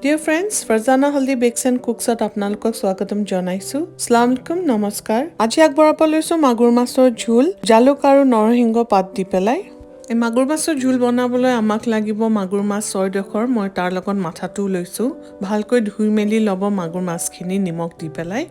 Dear friends, Farzana Haldi Bakes and Cooks at আপোনালোকক স্বাগতম জনাইছো। আসসালামু আলাইকুম নমস্কাৰ। আজি আগবঢ়াব লৈছো মাগুৰ মাছৰ ঝোল, জালুক আৰু নৰসিংহ পাত দি পেলাই। এই মাগুৰ মাছৰ ঝোল বনাবলৈ আমাক লাগিব মাগুৰ মাছ 6 ডোখৰ। মই তাৰ লগত মাথাটো লৈছো। ভালকৈ ধুই মেলি ল'ব মাগুৰ মাছখিনি নিমখ দি পেলাই।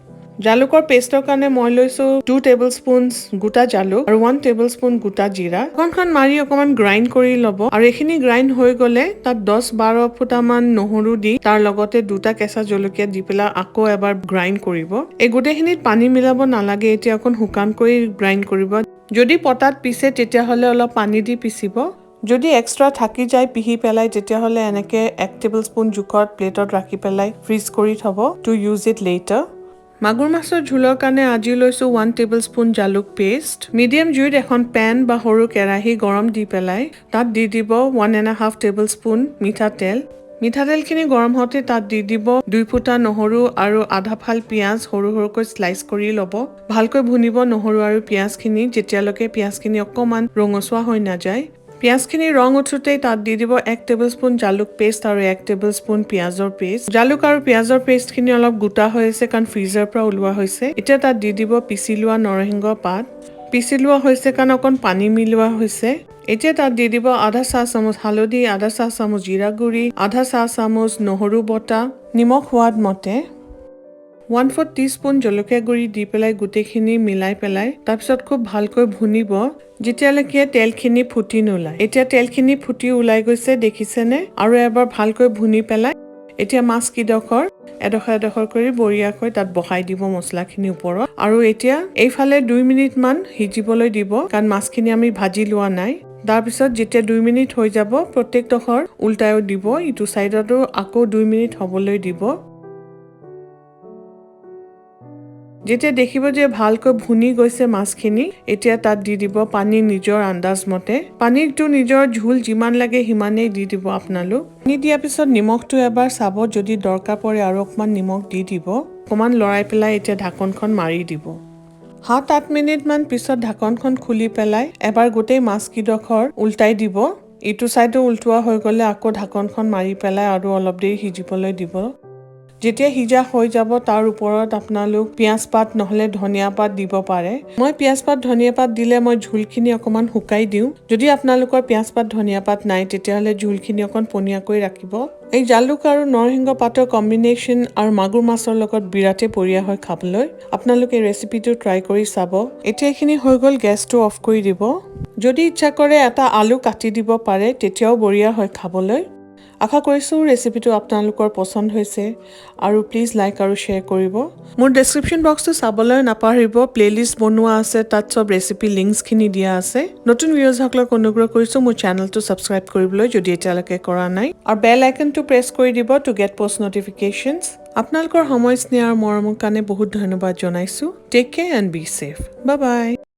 জালুকৰ পেষ্টৰ কাৰণে মই লৈছো 2 টেবুলস্পুন গোটা জালুক আৰু 1 টেবুলস্পুন গোটা জিৰা। অকণমান মাৰি অকণমান গ্ৰাইণ্ড কৰি ল'ব আৰু এইখিনি গ্ৰাইণ্ড হৈ গ'লে তাত 10-12 ফুটামান নহৰু দি তাৰ লগতে 2টা কেঁচা জলকীয়া দি পেলাই আকৌ এবাৰ গ্ৰাইণ্ড কৰিব। এই গোটেইখিনিত পানী মিলাব নালাগে, এতিয়া অকণ শুকান কৰি গ্ৰাইণ্ড কৰিব। যদি পটাত পিছে তেতিয়াহ'লে অলপ পানী দি পিচিব। যদি এক্সট্ৰা থাকি যায় পিহি পেলাই তেতিয়াহ'লে এনেকে 1 টেবুলস্পুন জোখত প্লেটত ৰাখি পেলাই ফ্ৰিজ কৰি থ'ব টু ইউজ ইট লেটাৰ। মাগুৰ মাছৰ ঝোলৰ কাৰণে আজি লৈছো 1 টেবুলস্পুন জালুক পেষ্ট। মিডিয়াম জুইত এখন পেন বা সৰু কেৰাহী গৰম দি পেলাই তাত দি দিব 1.5 টেবুলস্পুন মিঠাতেল। মিঠাতেলখিনি গৰম হওঁতে তাত দি দিব 2 ফুটা নহৰু আৰু আধা ফাল পিঁয়াজ সৰু সৰুকৈ স্লাইচ কৰি ল'ব। ভালকৈ ভুনিব নহৰু আৰু পিঁয়াজখিনি যেতিয়ালৈকে পিঁয়াজখিনি অকণমান ৰঙচুৱা হৈ নাযায়। পিঁয়াজখিনি ৰং উঠোতেই তাত দি দিব 1 টেবুলস্পুন জালুক পেষ্ট আৰু 1 টেবুলস্পুন পিঁয়াজৰ পেষ্ট। জালুক আৰু পিঁয়াজৰ পেষ্টখিনি অলপ গোটা হৈ আছে কাৰণ ফ্ৰিজৰ পৰা ওলোৱা হৈছে। এতিয়া তাত দি দিব পিচি লোৱা নৰসিংহ পাত। পিচি লোৱা হৈছে কাৰণ অকণ পানী মিলোৱা হৈছে। এতিয়া তাত দি দিব আধা চাহ চামুচ হালধি, আধা চাহ চামুচ জিৰা গুড়ি, আধা চাহ চামুচ নহৰু বটা, নিমখ সোৱাদ মতে, 1/4 টিস্পুন জলকীয়া গুড়ি দি পেলাই গোটেইখিনি মিলাই পেলাই তাৰপিছত খুব ভালকৈ ভুনিব যেতিয়ালৈকে তেলখিনি ফুটি নোলায়। এতিয়া তেলখিনি ফুটি ওলাই গৈছে দেখিছেনে? আৰু এবাৰ ভালকৈ ভুনি পেলাই এতিয়া মাছকেইডোখৰ এডোখৰ কৰি বঢ়িয়াকৈ তাত বহাই দিব মছলাখিনিৰ ওপৰত। আৰু এতিয়া এইফালে 2 মিনিটমান সিজিবলৈ দিব কাৰণ মাছখিনি আমি ভাজি লোৱা নাই। তাৰপিছত যেতিয়া 2 মিনিট হৈ যাব প্ৰত্যেকডোখৰ উল্টাইও দিব, ইটো চাইডতো আকৌ 2 মিনিট হ'বলৈ দিব। যেতিয়া দেখিব যে ভালকৈ ভুনি গৈছে মাছখিনি, এতিয়া তাত দি দিব পানী নিজৰ আন্দাজ মতে। পানীটো নিজৰ ঝোল যিমান লাগে সিমানেই দি দিব আপোনালোক। পানী দিয়াৰ পিছত নিমখটো এবাৰ চাব, যদি দৰকাৰ পৰে আৰু অকণমান নিমখ দি দিব। অকণমান লৰাই পেলাই এতিয়া ঢাকনখন মাৰি দিব। 7-8 মিনিটমান পিছত ঢাকনখন খুলি পেলাই এবাৰ গোটেই মাছকেইডোখৰ উল্টাই দিব। ইটো চাইডো উল্টোৱা হৈ গ'লে আকৌ ঢাকনখন মাৰি পেলাই আৰু অলপ দেৰি সিজিবলৈ দিব। যেতিয়া সিজা হৈ যাব তাৰ ওপৰত আপোনালোক পিঁয়াজ পাত নহ'লে ধনিয়া পাত দিব পাৰে। মই পিঁয়াজ পাত ধনিয়া পাত দিলে মই ঝোলখিনি অকণমান শুকাই দিওঁ। যদি আপোনালোকৰ পিঁয়াজ পাত ধনিয়া পাত নাই তেতিয়াহ'লে ঝোলখিনি অকণ পনীয়াকৈ ৰাখিব। এই জালুক আৰু নৰসিংহ পাতৰ কম্বিনেশ্যন আৰু মাগুৰ মাছৰ লগত বিৰাটেই বঢ়িয়া হয় খাবলৈ। আপোনালোকে ৰেচিপিটো ট্ৰাই কৰি চাব। এতিয়া এইখিনি হৈ গ'ল, গেছটো অফ কৰি দিব। যদি ইচ্ছা কৰে এটা আলু কাটি দিব পাৰে, তেতিয়াও বঢ়িয়া হয় খাবলৈ। আশা কৰিছোঁ ৰেচিপিটো আপোনালোকৰ পচন্দ হৈছে আৰু প্লিজ লাইক আৰু শ্বেয়াৰ কৰিব। মোৰ ডেছক্ৰিপশ্যন বক্সটো চাবলৈ নাপাহৰিব, প্লেলিষ্ট বনোৱা আছে, তাত চব ৰেচিপি লিংকছখিনি দিয়া আছে। নতুন ভিউৱাৰ্ছসকলক অনুগ্ৰহ কৰিছোঁ মোৰ চেনেলটো ছাবস্ক্ৰাইব কৰিবলৈ যদি এতিয়ালৈকে কৰা নাই, আৰু বেল আইকনটো প্ৰেছ কৰি দিব টু গেট পষ্ট নটিফিকেশ্যনছ। আপোনালোকৰ সময় স্নেহ আৰু মৰমৰ কাৰণে বহুত ধন্যবাদ জনাইছোঁ। Take care and be safe. Bye by.